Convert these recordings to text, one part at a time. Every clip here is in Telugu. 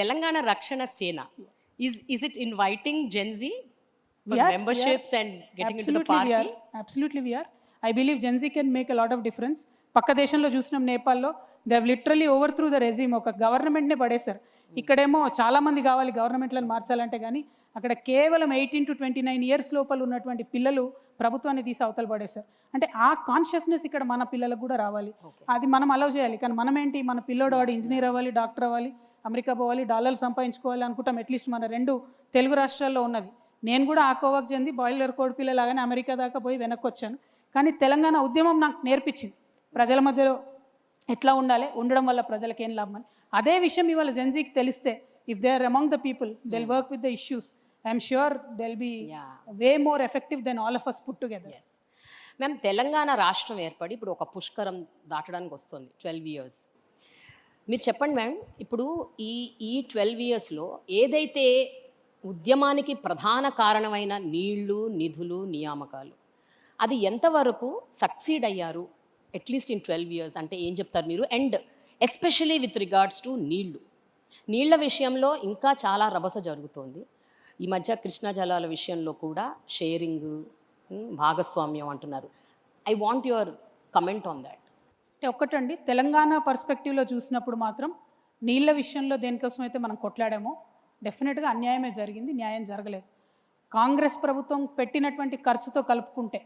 తెలంగాణ రక్షణ సేన is it inviting Gen Z for memberships and getting into the party? Absolutely we are. I believe Gen Z can make a lot of difference. పక్క దేశంలో చూసినాం నేపాల్లో, they have literally over through the resume, ఒక గవర్నమెంట్నే పడేశారు. ఇక్కడేమో చాలా మంది కావాలి గవర్నమెంట్లను మార్చాలంటే, కానీ అక్కడ కేవలం 18 to 29 ఇయర్స్ లోపల ఉన్నటువంటి పిల్లలు ప్రభుత్వాన్ని తీసి అవతల పడేశారు. అంటే ఆ కాన్షియస్నెస్ ఇక్కడ మన పిల్లలకు కూడా రావాలి, అది మనం అలౌ చేయాలి. కానీ మనం ఏంటి, మన పిల్లోడు వాడు ఇంజనీర్ అవ్వాలి, డాక్టర్ అవ్వాలి, అమెరికా పోవాలి, డాలర్లు సంపాదించుకోవాలి అనుకుంటాం. అట్లీస్ట్ మన 2 తెలుగు రాష్ట్రాల్లో ఉన్నది. నేను కూడా ఆ కోవకు చెంది బాయిలర్ కోడి పిల్లలాగానే అమెరికా దాకా పోయి వెనక్కి వచ్చాను. కానీ తెలంగాణ ఉద్యమం నాకు నేర్పించింది ప్రజల మధ్యలో ఎట్లా ఉండాలి, ఉండడం వల్ల ప్రజలకు ఏం లాభం అని. అదే విషయం ఇవాళ జెన్జీకి తెలిస్తే, if they are among the people, they will work with the issues. I'm sure they will be way more effective than all of us put together. Ma'am, Telangana రాష్ట్రం ఏర్పడి ఇప్పుడు ఒక పుష్కరం దాటడానికి వస్తుంది, 12 years. మీరు చెప్పండి మ్యామ్, ఇప్పుడు ఈ 12 yearsలో ఏదైతే ఉద్యమానికి ప్రధాన కారణమైన నీళ్లు, నిధులు, నియామకాలు, అది ఎంతవరకు సక్సీడ్ అయ్యారు అట్లీస్ట్ ఇన్ 12 years అంటే ఏం చెప్తారు మీరు? And especially with regards to నీళ్ల విషయంలో ఇంకా చాలా రభస జరుగుతోంది. ఈ మధ్య కృష్ణా జలాల విషయంలో కూడా షేరింగ్, భాగస్వామ్యం అంటున్నారు. I want your comment on that. అంటే ఒక్కటండి, తెలంగాణ పర్స్పెక్టివ్లో చూసినప్పుడు మాత్రం నీళ్ళ విషయంలో దేనికోసం అయితే మనం కొట్లాడామో డెఫినెట్గా అన్యాయమే జరిగింది, న్యాయం జరగలేదు. కాంగ్రెస్ ప్రభుత్వం పెట్టినటువంటి ఖర్చుతో కలుపుకుంటే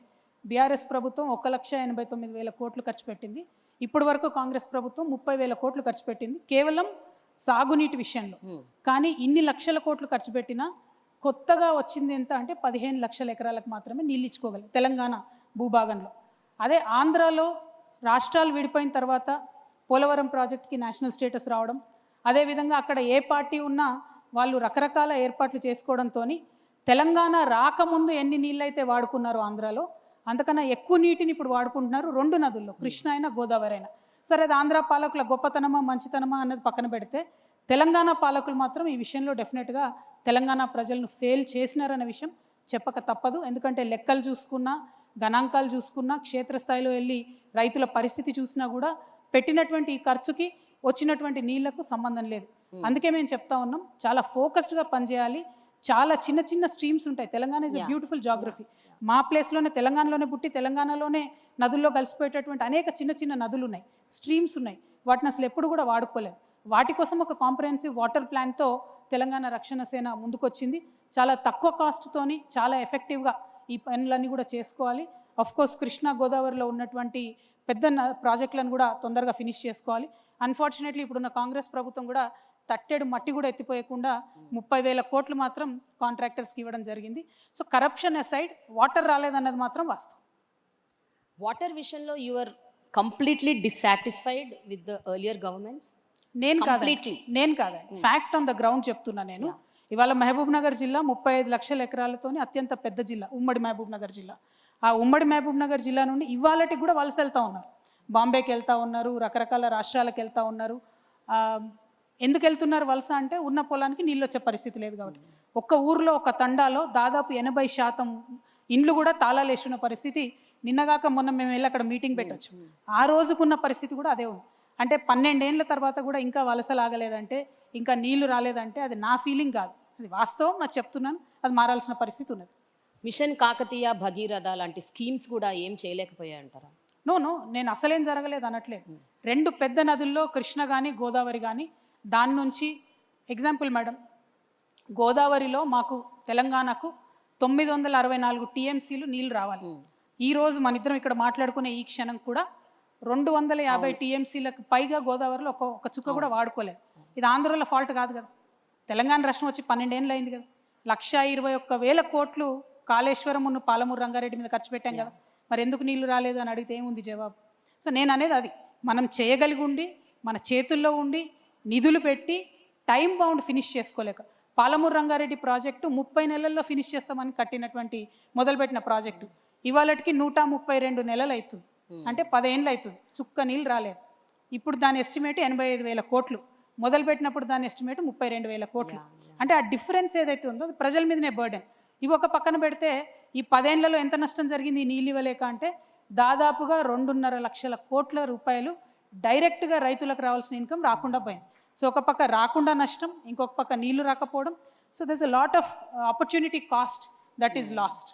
బీఆర్ఎస్ ప్రభుత్వం 1,89,000 కోట్లు ఖర్చు పెట్టింది. ఇప్పటి వరకు కాంగ్రెస్ ప్రభుత్వం 30,000 కోట్లు ఖర్చు పెట్టింది కేవలం సాగునీటి విషయంలో. కానీ ఇన్ని లక్షల కోట్లు ఖర్చు పెట్టినా కొత్తగా వచ్చింది ఎంత అంటే 15 లక్షల ఎకరాలకు మాత్రమే నీళ్ళు ఇచ్చుకోగలరు తెలంగాణ భూభాగంలో. అదే ఆంధ్రాలో రాష్ట్రాలు విడిపోయిన తర్వాత పోలవరం ప్రాజెక్ట్కి నేషనల్ స్టేటస్ రావడం, అదేవిధంగా అక్కడ ఏ పార్టీ ఉన్నా వాళ్ళు రకరకాల ఏర్పాట్లు చేసుకోవడంతో తెలంగాణ రాకముందు ఎన్ని నీళ్ళైతే వాడుకున్నారో ఆంధ్రాలో అంతకన్నా ఎక్కువ నీటిని ఇప్పుడు వాడుకుంటున్నారు 2 నదుల్లో, కృష్ణ అయినా గోదావరి అయినా. సరే, అది ఆంధ్ర పాలకుల గొప్పతనమా మంచితనమా అన్నది పక్కన పెడితే, తెలంగాణ పాలకులు మాత్రం ఈ విషయంలో డెఫినెట్గా తెలంగాణ ప్రజలను ఫెయిల్ చేసినారనే విషయం చెప్పక తప్పదు. ఎందుకంటే లెక్కలు చూసుకున్నా, గణాంకాలు చూసుకున్నా, క్షేత్రస్థాయిలో వెళ్ళి రైతుల పరిస్థితి చూసినా కూడా పెట్టినటువంటి ఈ ఖర్చుకి వచ్చినటువంటి నీళ్లకు సంబంధం లేదు. అందుకే మేము చెప్తా ఉన్నాం, చాలా ఫోకస్డ్గా పనిచేయాలి. చాలా చిన్న చిన్న స్ట్రీమ్స్ ఉంటాయి. Telangana is a beautiful geography. మా ప్లేస్లోనే తెలంగాణలోనే పుట్టి తెలంగాణలోనే నదుల్లో కలిసిపోయేటటువంటి అనేక చిన్న చిన్న నదులు ఉన్నాయి, స్ట్రీమ్స్ ఉన్నాయి. వాటిని అసలు ఎప్పుడు కూడా వాడుకోలేదు. వాటి కోసం ఒక కాంప్రహెన్సివ్ వాటర్ ప్లాన్తో తెలంగాణ రక్షణ సేన ముందుకొచ్చింది. చాలా తక్కువ కాస్ట్తోని చాలా ఎఫెక్టివ్గా ఈ పనులన్నీ కూడా చేసుకోవాలి. అఫ్కోర్స్ కృష్ణా గోదావరిలో ఉన్నటువంటి పెద్ద ప్రాజెక్టులను కూడా తొందరగా ఫినిష్ చేసుకోవాలి. అన్ఫార్చునేట్లీ ఇప్పుడున్న కాంగ్రెస్ ప్రభుత్వం కూడా తట్టెడు మట్టి కూడా ఎత్తిపోయకుండా 30,000 కోట్లు మాత్రం కాంట్రాక్టర్స్కి ఇవ్వడం జరిగింది. సో కరప్షన్ అసైడ్, వాటర్ రాలేదన్నది మాత్రం వాస్తవం. వాటర్ విషయంలో you are completely dissatisfied with the earlier governments? నేను కాదండి, ఫ్యాక్ట్ ఆన్ ద గ్రౌండ్ చెప్తున్నా నేను. ఇవాళ మహబూబ్ నగర్ జిల్లా 35 లక్షల ఎకరాలతోని అత్యంత పెద్ద జిల్లా ఉమ్మడి మహబూబ్ నగర్ జిల్లా. ఆ ఉమ్మడి మహబూబ్ నగర్ జిల్లా నుండి ఇవాళకి కూడా వలస వెళ్తూ ఉన్నారు, బాంబేకి వెళ్తూ ఉన్నారు, రకరకాల రాష్ట్రాలకు వెళ్తూ ఉన్నారు. ఎందుకు వెళ్తున్నారు వలస అంటే, ఉన్న పొలానికి నీళ్ళు వచ్చే పరిస్థితి లేదు కాబట్టి. ఒక్క ఊర్లో ఒక తండాలో దాదాపు 80% ఇండ్లు కూడా తాళాలు వేసుకున్న పరిస్థితి. నిన్నగాక మొన్న మేము వెళ్ళి అక్కడ మీటింగ్ పెట్టచ్చు, ఆ రోజుకున్న పరిస్థితి కూడా అదే ఉంది. అంటే 12 ఏళ్ళ తర్వాత కూడా ఇంకా వలస లాగలేదంటే, ఇంకా నీళ్లు రాలేదంటే అది నా ఫీలింగ్ కాదు, అది వాస్తవం. నాకు చెప్తున్నాను, అది మారాల్సిన పరిస్థితి ఉన్నది. మిషన్ కాకతీయ, భగీరథ లాంటి స్కీమ్స్ కూడా ఏం చేయలేకపోయాయంటారా? నో, నేను అసలేం జరగలేదు అనట్లేదు. 2 పెద్ద నదుల్లో కృష్ణ కానీ గోదావరి కానీ, దాని నుంచి ఎగ్జాంపుల్ మేడం, గోదావరిలో మాకు తెలంగాణకు 964 టీఎంసీలు నీళ్ళు రావాలి. ఈరోజు మన ఇద్దరం ఇక్కడ మాట్లాడుకునే ఈ క్షణం కూడా 250 టీఎంసీలకు పైగా గోదావరిలో ఒక చుక్క కూడా వాడుకోలేదు. ఇది ఆంధ్రలో ఫాల్ట్ కాదు కదా, తెలంగాణ రాష్ట్రం వచ్చి 12 ఏళ్ళు అయింది కదా. 121,000 కోట్లు కాళేశ్వరం ఉన్న పాలమూరు రంగారెడ్డి మీద ఖర్చు పెట్టాం కదా, మరి ఎందుకు నీళ్లు రాలేదు అని అడిగితే ఏముంది జవాబు? సో నేను అనేది అది, మనం చేయగలిగి ఉండి మన చేతుల్లో ఉండి నిధులు పెట్టి టైం బౌండ్ ఫినిష్ చేసుకోలేక, పాలమూరు రంగారెడ్డి ప్రాజెక్టు 30 నెలల్లో ఫినిష్ చేస్తామని కట్టినటువంటి మొదలుపెట్టిన ప్రాజెక్టు ఇవాళకి 132 నెలలు అవుతుంది. అంటే 10 ఏళ్ళు అవుతుంది, చుక్క నీళ్ళు రాలేదు. ఇప్పుడు దాని ఎస్టిమేట్ 85,000 కోట్లు, మొదలుపెట్టినప్పుడు దాని ఎస్టిమేట్ 32,000 కోట్లు. అంటే ఆ డిఫరెన్స్ ఏదైతే ఉందో అది ప్రజల మీదనే బర్డెన్. ఇవి ఒక పక్కన పెడితే ఈ 10 ఏళ్లలో ఎంత నష్టం జరిగింది ఈ నీళ్ళు ఇవ్వలేక అంటే, దాదాపుగా 2.5 లక్షల కోట్ల రూపాయలు డైరెక్ట్గా రైతులకు రావాల్సిన ఇన్కమ్ రాకుండా పోయింది. సో ఒక పక్క రాకుండా నష్టం, ఇంకొక పక్క నీళ్లు రాకపోవడం. So దర్స్ a lot of opportunity cost that is lost.